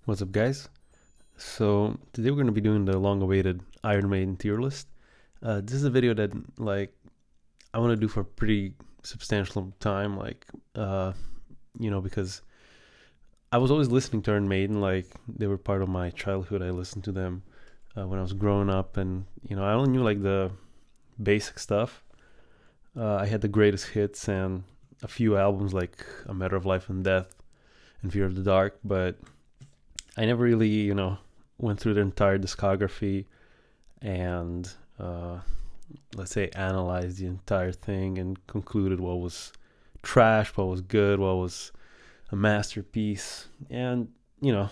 What's up, guys? So today we're going to be doing the long-awaited Iron Maiden tier list. This is a video that I want to do for a pretty substantial time, uh, because I was always listening to Iron Maiden. Like they were part of my childhood. I listened to them when I was growing up, and I only knew like the basic stuff. I had the greatest hits and a few albums like A Matter of Life and Death and Fear of the Dark, but I never really, went through their entire discography and let's say analyzed the entire thing and concluded what was trash, what was good, what was a masterpiece. And, you know,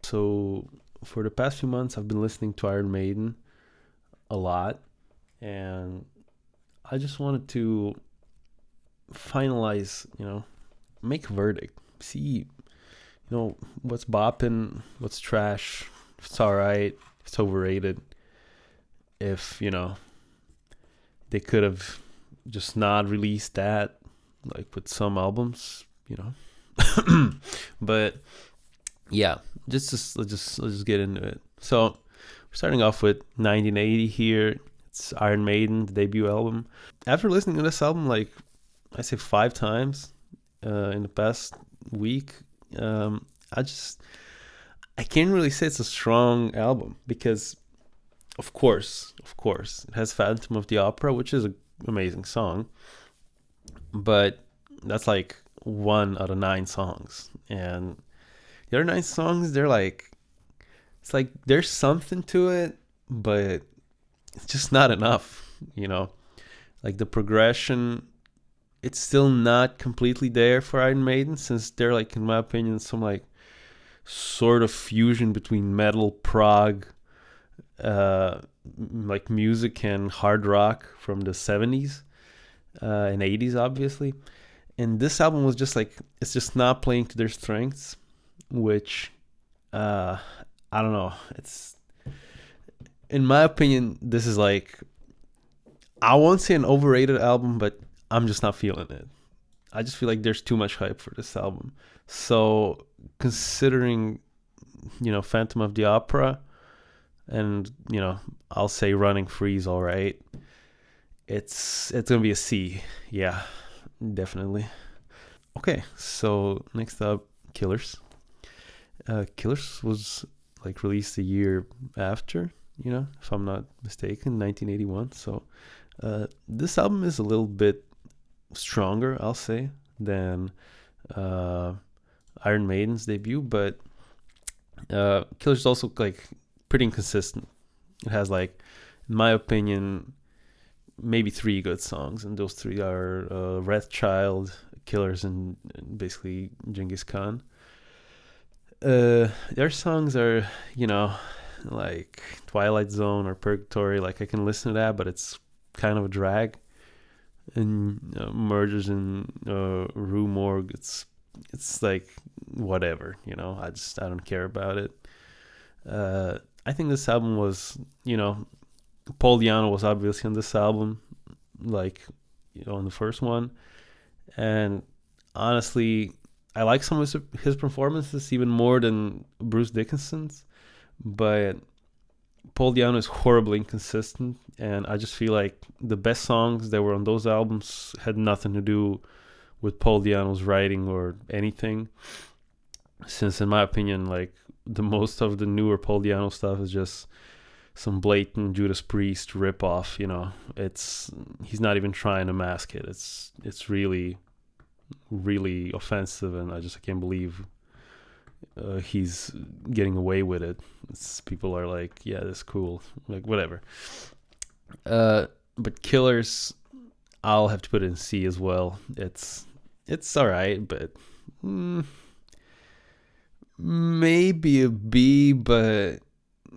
so for the past few months, I've been listening to Iron Maiden a lot. And I just wanted to finalize, make a verdict, see, what's bopping, what's trash, if it's all right, if it's overrated, if, they could have just not released that, like with some albums. But yeah, let's just get into it. So we're starting off with 1980 here. It's Iron Maiden, the debut album. After listening to this album, like I say 5 times in the past week, um, I can't really say it's a strong album because, of course, it has Phantom of the Opera, which is an amazing song, but that's like 1 out of 9 songs, and the other 9 songs, it's like there's something to it, but it's just not enough, like the progression. It's still not completely there for Iron Maiden, since they're like, in my opinion, some like sort of fusion between metal, prog, uh, like music and hard rock from the 70s and 80s, obviously. And this album was just like, it's just not playing to their strengths, which uh, I don't know. It's, in my opinion, this is like, I won't say an overrated album, but I'm just not feeling it. I just feel like there's too much hype for this album. So considering, Phantom of the Opera and, I'll say Running Free's all right. It's gonna be a C. Yeah, definitely. Okay, so next up, Killers. Killers was like released a year after, if I'm not mistaken, 1981. So this album is a little bit stronger, I'll say, than uh, Iron Maiden's debut, but Killers is also like pretty inconsistent. It has like, in my opinion, maybe 3 good songs, and those 3 are Red Child, Killers, and basically Genghis Khan. Their songs are, like Twilight Zone or Purgatory. Like I can listen to that, but it's kind of a drag. And Murders in Rue Morgue, it's like whatever. I don't care about it. I think this album was, Paul Diano was obviously on this album, like, on the first one. And honestly, I like some of his performances even more than Bruce Dickinson's, but Paul Diano is horribly inconsistent, and I just feel like the best songs that were on those albums had nothing to do with Paul Diano's writing or anything. Since, in my opinion, like the most of the newer Paul Diano stuff is just some blatant Judas Priest ripoff. It's he's not even trying to mask it. It's really, really offensive, and I can't believe he's getting away with it. People are like, yeah, that's cool, like whatever. But Killers, I'll have to put it in C as well. It's all right, but maybe a B. But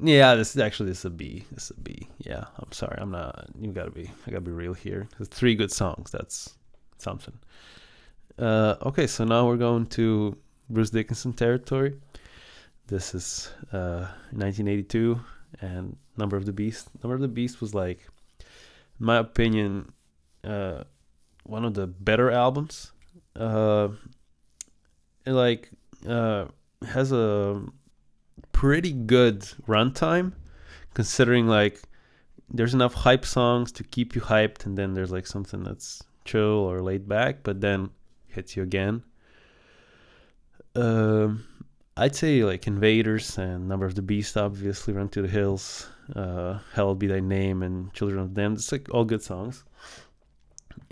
yeah, this is a B. This is a B. Yeah, I'm sorry. I'm not. I gotta be real here. There's 3 good songs. That's something. Okay, so now we're going to Bruce Dickinson territory. This is 1982 and Number of the Beast. Number of the Beast was like, in my opinion, one of the better albums. It like has a pretty good runtime, considering like there's enough hype songs to keep you hyped, and then there's like something that's chill or laid back, but then hits you again. I'd say like Invaders and Number of the Beast, obviously, Run to the Hills, Hallowed Be Thy Name, and Children of Them. It's like all good songs.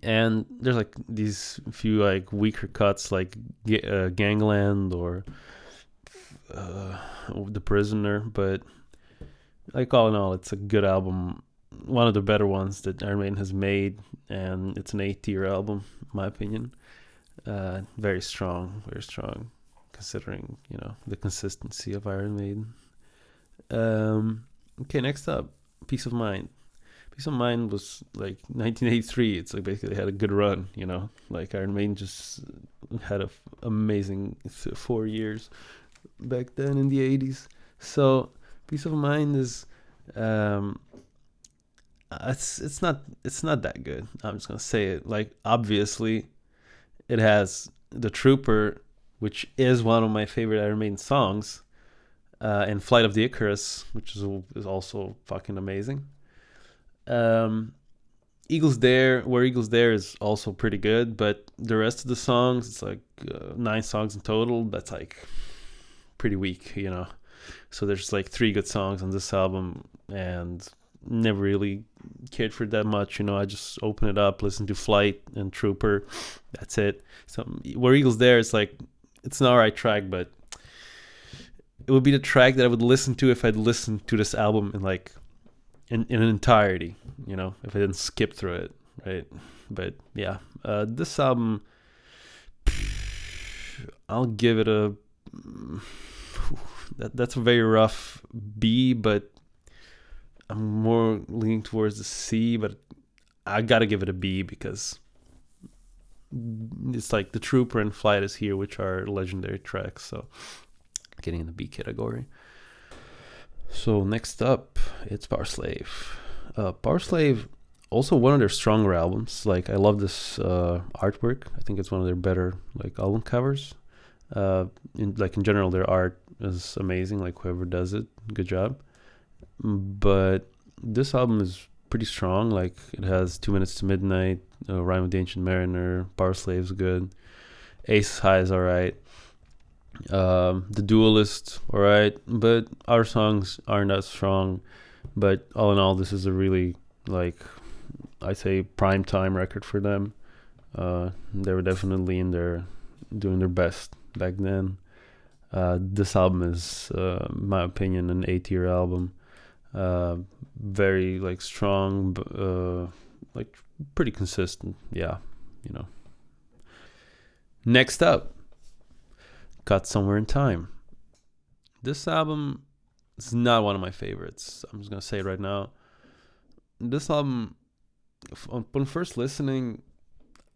And there's like these few like weaker cuts like Gangland or The Prisoner, but like all in all, it's a good album. One of the better ones that Iron Maiden has made, and it's an A-tier album, in my opinion. Very strong, considering the consistency of Iron Maiden. Okay, next up, Peace of Mind. Peace of Mind was like 1983. It's like basically had a good run, like Iron Maiden just had an amazing 4 years back then in the 80s. So Peace of Mind is it's not that good. I'm just gonna say it. Like, obviously it has The Trooper, which is one of my favorite Iron Maiden songs, and Flight of the Icarus, which is also fucking amazing. Eagles Dare, Where Eagles Dare is also pretty good, but the rest of the songs, it's like 9 songs in total. That's like pretty weak, So there's like 3 good songs on this album, and never really cared for it that much. I just open it up, listen to Flight and Trooper. That's it. So Where Eagles Dare is like, it's an alright track, but it would be the track that I would listen to if I'd listened to this album in an entirety, if I didn't skip through it, right? But yeah, this album, I'll give it a that's a very rough B, but I'm more leaning towards the C, but I gotta give it a B because it's like The Trooper and Flight is here, which are legendary tracks, so getting in the B category. So next up, it's Power Slave. Power Slave, also one of their stronger albums. Like, I love this artwork. I think it's one of their better like album covers. In general, their art is amazing. Like, whoever does it, good job. But this album is pretty strong. Like, it has 2 Minutes to Midnight, Rhyme of the Ancient Mariner, Power Slave's good, Ace High is alright. The Duelist, alright, but our songs aren't that strong. But all in all, this is a really, like, I say, prime time record for them. They were definitely doing their best back then. This album is, in my opinion, an A-tier album. Very like strong, like pretty consistent. Yeah, Next up, Cut Somewhere in Time. This album is not one of my favorites. I'm just gonna say it right now. This album, upon first listening,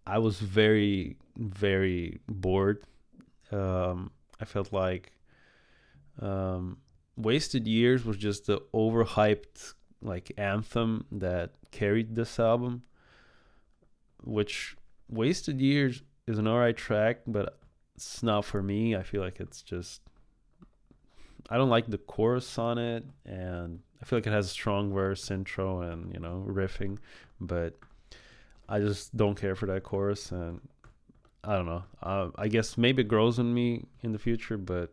I was very, very bored. I felt like Wasted Years was just the overhyped like anthem that carried this album, which Wasted Years is an alright track, but it's not for me. I feel like it's just, I don't like the chorus on it, and I feel like it has a strong verse, intro, and riffing, but I just don't care for that chorus, and I don't know. I guess maybe it grows on me in the future, but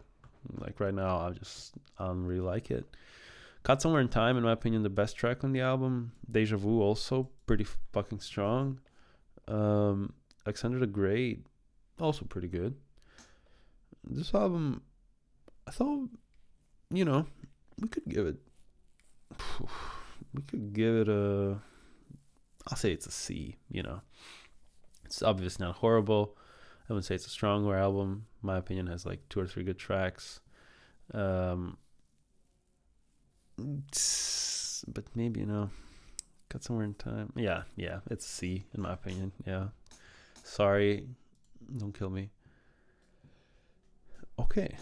like right now, I don't really like it. Cut Somewhere in Time, in my opinion, the best track on the album. Deja Vu, also pretty fucking strong. Alexander the Great, also pretty good. This album, I thought, we could give it a, I'll say it's a C. It's obviously not horrible. I wouldn't say it's a stronger album. My opinion, has like 2 or 3 good tracks. But maybe, Cut Somewhere in Time. Yeah, it's a C in my opinion. Yeah. Sorry, don't kill me. Okay.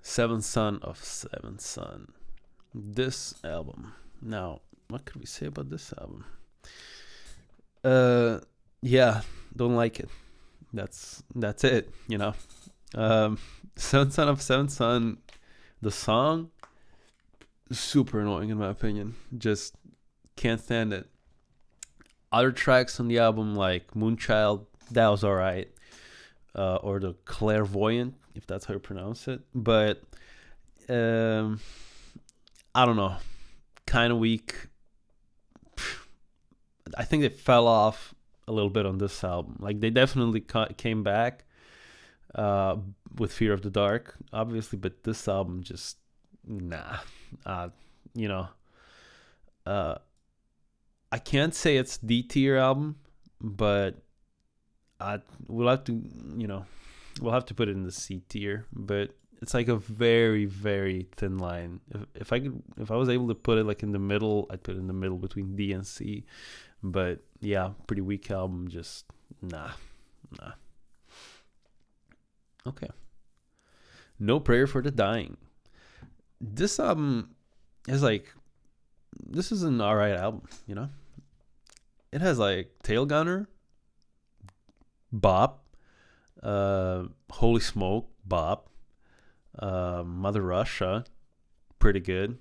Seventh Son of Seventh Son. This album. Now, what could we say about this album? Yeah, don't like it. That's it. Seventh Son of Seventh Son. The song, super annoying in my opinion. Just can't stand it. Other tracks on the album, like Moonchild, that was alright. Or the Clairvoyant, if that's how you pronounce it. But um, I don't know. Kind of weak. I think they fell off a little bit on this album. Like they definitely came back uh, with Fear of the Dark, obviously, but this album just nah. Uh, you know, uh, I can't say it's D tier album, but we'll have to, you know, we'll have to put it in the C tier. But it's like a very, very thin line. If I was able to put it like in the middle, I'd put it in the middle between D and C. But yeah, pretty weak album. Just nah. Okay. No Prayer for the Dying. This album is like, this is an alright album, you know? It has like Tail Gunner, Bop, Holy Smoke, Bop, Mother Russia, pretty good.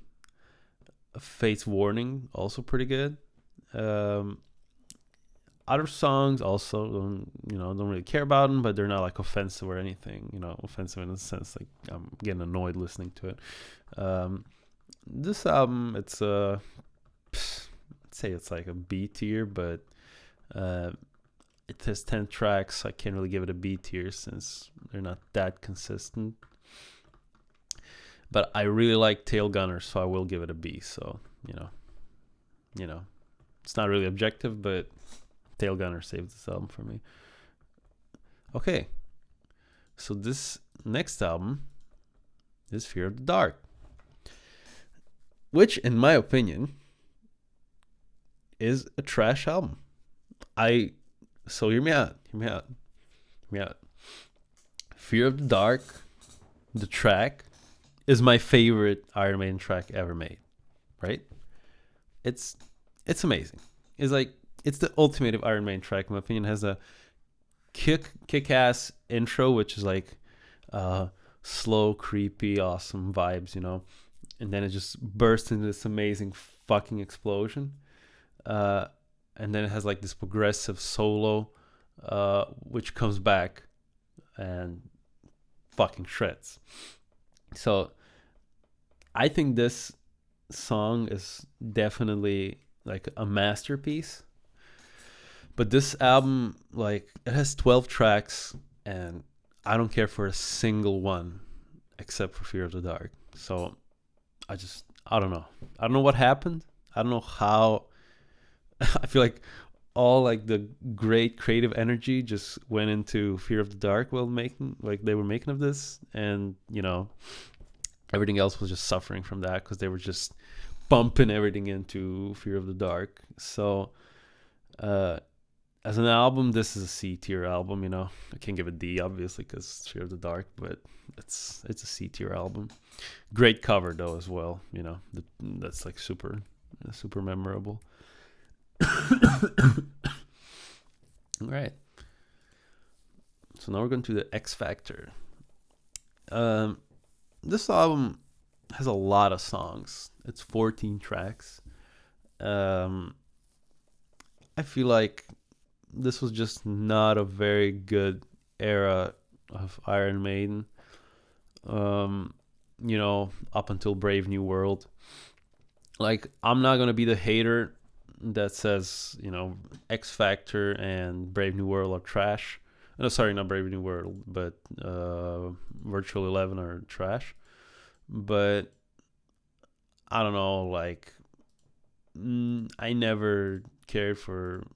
Fate's Warning, also pretty good. Other songs also don't really care about them, but they're not like offensive or anything, offensive in the sense like I'm getting annoyed listening to it. This album, it's I'd say it's like a B tier, but it has 10 tracks, so I can't really give it a B tier since they're not that consistent. But I really like Tail Gunner, so I will give it a B. So it's not really objective, but Tail Gunner saved this album for me. Okay, so this next album is Fear of the Dark, which, in my opinion, is a trash album. So hear me out. Fear of the Dark, the track, is my favorite Iron Maiden track ever made. Right? It's amazing. It's the ultimate of Iron Maiden track, in my opinion. It has a kick-ass intro, which is like slow, creepy, awesome vibes, and then it just bursts into this amazing fucking explosion. And then it has like this progressive solo, which comes back and fucking shreds. So I think this song is definitely like a masterpiece. But this album, like, it has 12 tracks, and I don't care for a single one except for Fear of the Dark. So I don't know. I don't know what happened. I don't know how. I feel like all like the great creative energy just went into Fear of the Dark while they were making of this, and everything else was just suffering from that because they were just bumping everything into Fear of the Dark. So as an album, this is a C tier album. I can't give it D obviously because Fear of the Dark, but it's a C tier album. Great cover though as well. That's like super memorable. All right. So now we're going to the X Factor. This album has a lot of songs. It's 14 tracks. I feel like this was just not a very good era of Iron Maiden. Up until Brave New World. Like, I'm not gonna be the hater that says, X Factor and Brave New World are trash. No, sorry, not Brave New World, but Virtual 11 are trash. But I don't know, like, I never cared for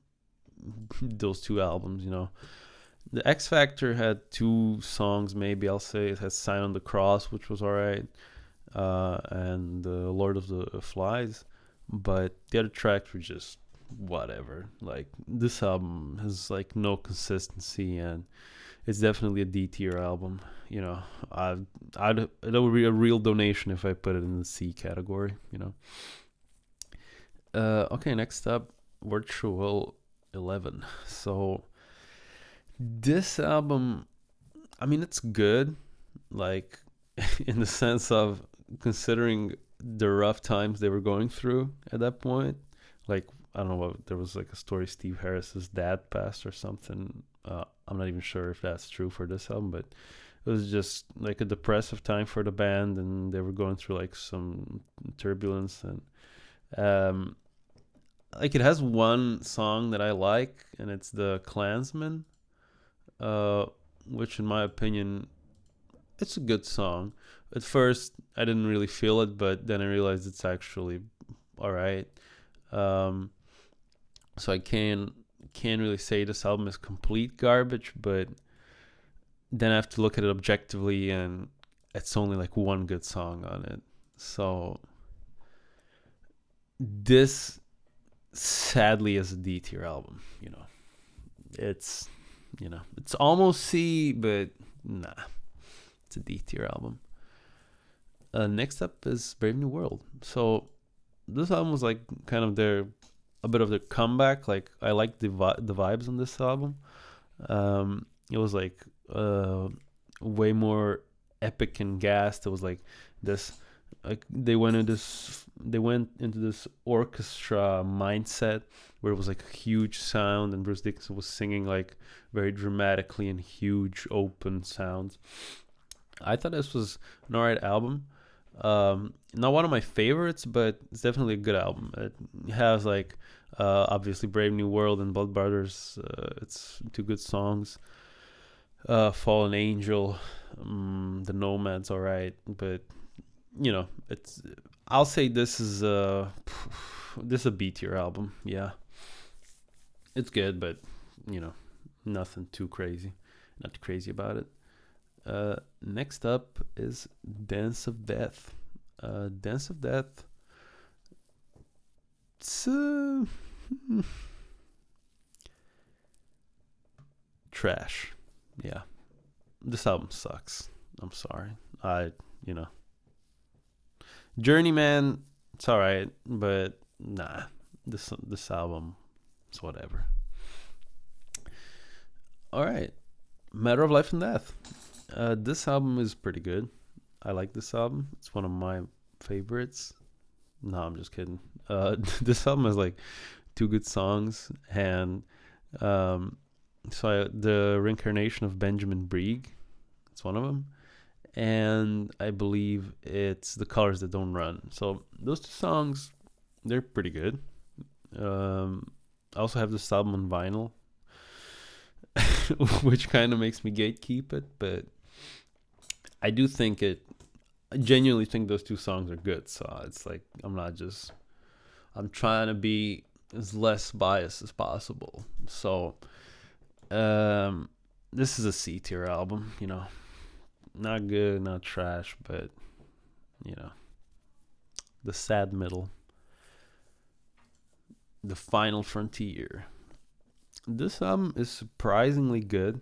those two albums, The X Factor had 2 songs, maybe I'll say. It has Sign on the Cross, which was alright, and the Lord of the Flies. But the other tracks were just whatever. Like, this album has like no consistency, and it's definitely a D tier album. It would be a real donation if I put it in the C category. Okay, next up, Virtual 11. So this album, I mean, it's good, like in the sense of considering the rough times they were going through at that point. Like, I don't know what, there was like a story Steve Harris's dad passed or something. I'm not even sure if that's true for this album, but it was just like a depressive time for the band, and they were going through like some turbulence. And um, like, it has one song that I like, and it's the Klansman, uh, which in my opinion, it's a good song. At first, I didn't really feel it, but then I realized it's actually all right. Um, so I can't really say this album is complete garbage, but then I have to look at it objectively, and it's only like one good song on it. So this sadly is a D tier album. It's it's almost C, but nah, it's a D tier album. Next up is Brave New World. So this album was like kind of a bit of their comeback. Like, I like the vibes on this album. It was like way more epic and gassed. It was like this, like they went into this orchestra mindset where it was like a huge sound, and Bruce Dickinson was singing like very dramatically in huge open sounds. I thought this was an alright album. Not one of my favorites, but it's definitely a good album. It has like obviously Brave New World and Blood Brothers. It's two good songs. Fallen Angel, The Nomad's alright, but it's. I'll say this is a B tier album. Yeah, it's good, but nothing too crazy. Not too crazy about it. Next up is Dance of Death. Dance of Death. It's trash. Yeah, this album sucks. I'm sorry. Journeyman, it's alright, but nah, this album, it's whatever. All right, Matter of Life and Death. This album is pretty good. I like this album. It's one of my favorites. No, I'm just kidding. This album has like two good songs, and the Reincarnation of Benjamin Brieg. It's one of them, and I believe it's The Colors That Don't Run. So those two songs, they're pretty good. I also have this album on vinyl, which kind of makes me gatekeep it, but I genuinely think those two songs are good. So it's like, I'm trying to be as less biased as possible. So this is a C tier album, not good, not trash, but the sad middle. The Final Frontier. This album is surprisingly good,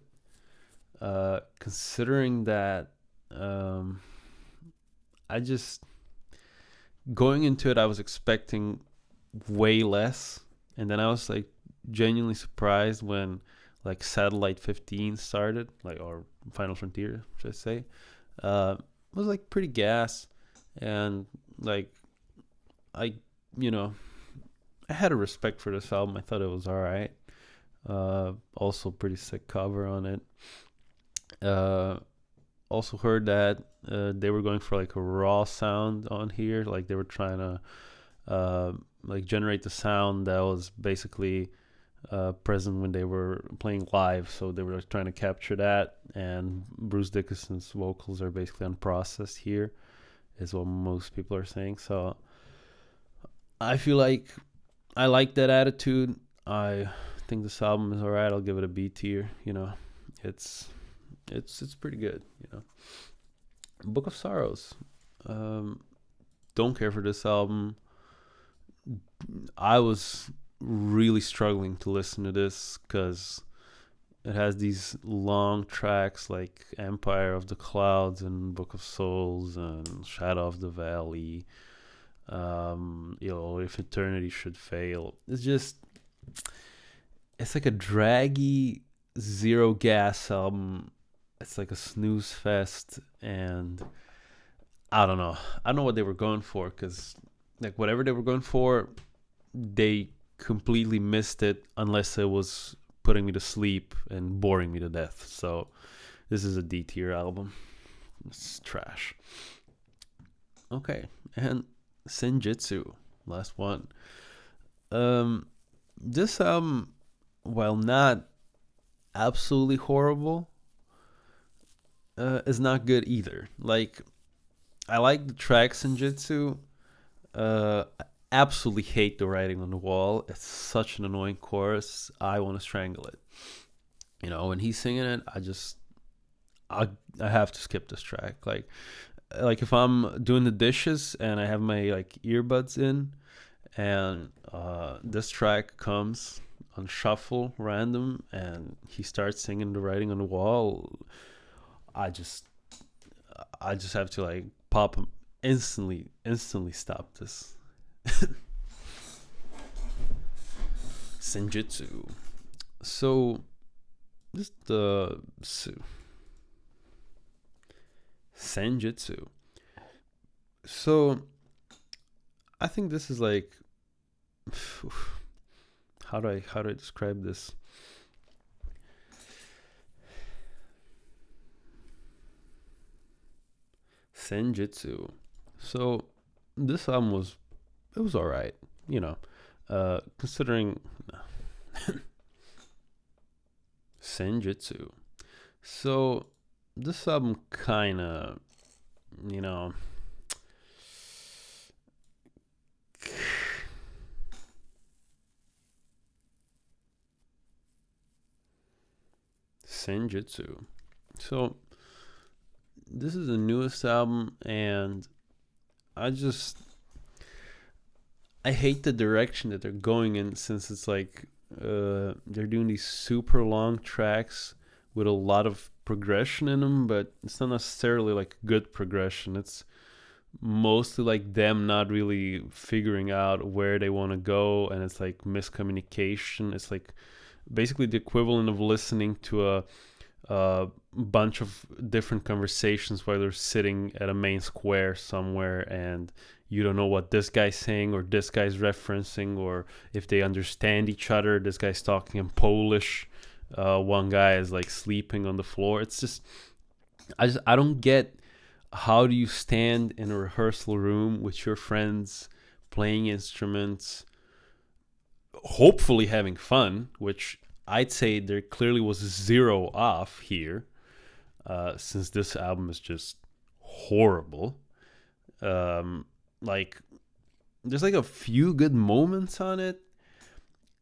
considering that I just, going into it, I was expecting way less, and then I was like genuinely surprised when like Satellite 15 started, like, or Final Frontier, should I say. It was like pretty gas, and like I I had a respect for this album. I thought it was alright. Also pretty sick cover on it. Also heard that they were going for like a raw sound on here, like they were trying to like generate the sound that was basically present when they were playing live. So they were trying to capture that, and Bruce Dickinson's vocals are basically unprocessed here, is what most people are saying. So I feel like I like that attitude. I think this album is alright. I'll give it a B tier. It's pretty good. Book of Sorrows. Don't care for this album. I was really struggling to listen to this because it has these long tracks like Empire of the Clouds and Book of Souls and Shadow of the Valley. If Eternity Should Fail. It's like a draggy, zero gas album. It's like a snooze fest, and I don't know. I don't know what they were going for, because like whatever they were going for, they completely missed it, unless it was putting me to sleep and boring me to death. So this is a D tier album. It's trash. Okay, and Senjutsu, last one. Um, this album, while not absolutely horrible, is not good either. Like, I like the track Senjutsu. I absolutely hate the writing on the wall. It's such an annoying chorus. I want to strangle it. You know, when he's singing it, I have to skip this track. Like if I'm doing the dishes and I have my like earbuds in, and this track comes on shuffle random and he starts singing the writing on the wall, I just I just have to like pop him instantly stop this. Senjutsu. So this the Senjutsu. So I think this is like how do I describe this? Senjutsu. So this album was all right, you know, considering Senjutsu. So this album kind of, you know, Senjutsu. So this is the newest album, and I just I hate the direction that they're going in, since it's like they're doing these super long tracks with a lot of progression in them, but it's not necessarily like good progression. It's mostly like them not really figuring out where they want to go, and it's like miscommunication. It's like basically the equivalent of listening to a bunch of different conversations while they're sitting at a main square somewhere, and you don't know what this guy's saying or this guy's referencing, or if they understand each other. This guy's talking in Polish. One guy is like sleeping on the floor. It's just I don't get, how do you stand in a rehearsal room with your friends playing instruments, hopefully having fun, which I'd say there clearly was zero off here, since this album is just horrible. Like, there's like a few good moments on it,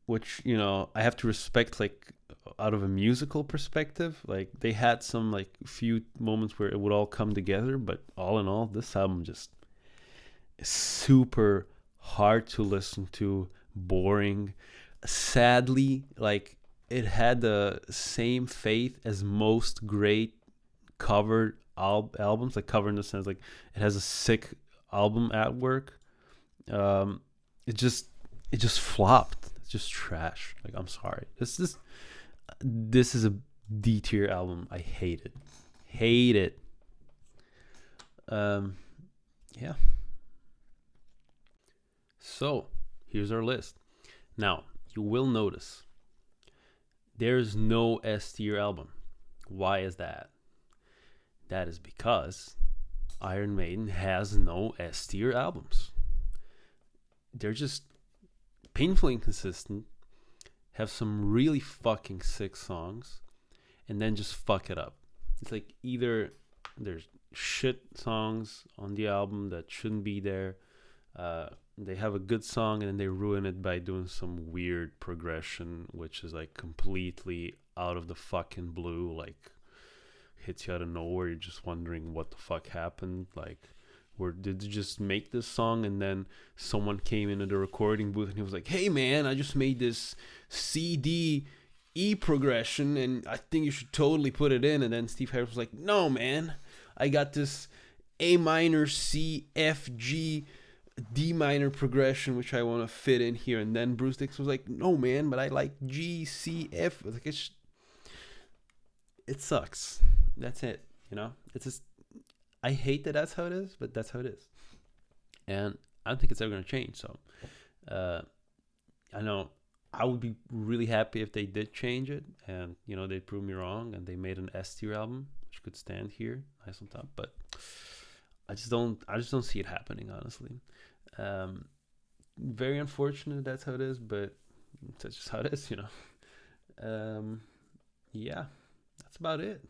which, you know, I have to respect, like, out of a musical perspective. Like, they had some, like, few moments where it would all come together, but all in all, this album just is super hard to listen to, boring. Sadly, like, it had the same fate as most great covered albums, like cover in the sense like it has a sick album artwork. It just flopped. It's just trash. Like, I'm sorry. This is a D tier album. I hate it. Hate it. Yeah. So here's our list. Now you will notice there's no S tier album. Why is that? That is because Iron Maiden has no S tier albums. They're just painfully inconsistent, have some really fucking sick songs, and then just fuck it up. It's like either there's shit songs on the album that shouldn't be there. They have a good song and then they ruin it by doing some weird progression, which is like completely out of the fucking blue, like hits you out of nowhere. You're just wondering what the fuck happened. Like, where did they just make this song and then someone came into the recording booth and he was like, hey man, I just made this CD E progression and I think you should totally put it in. And then Steve Harris was like, no man, I got this A minor C F G D minor progression which I want to fit in here. And then Bruce Dickinson was like, no man, but I like G C F. Like, it sucks. That's it. You know, it's just, I hate that that's how it is, but that's how it is, and I don't think it's ever gonna change. So, uh, I know I would be really happy if they did change it, and they proved me wrong, and they made an S tier album which could stand here, nice on top. But I just don't see it happening, honestly. Um, Very unfortunate that's how it is, but that's just how it is. Um, yeah, that's about it.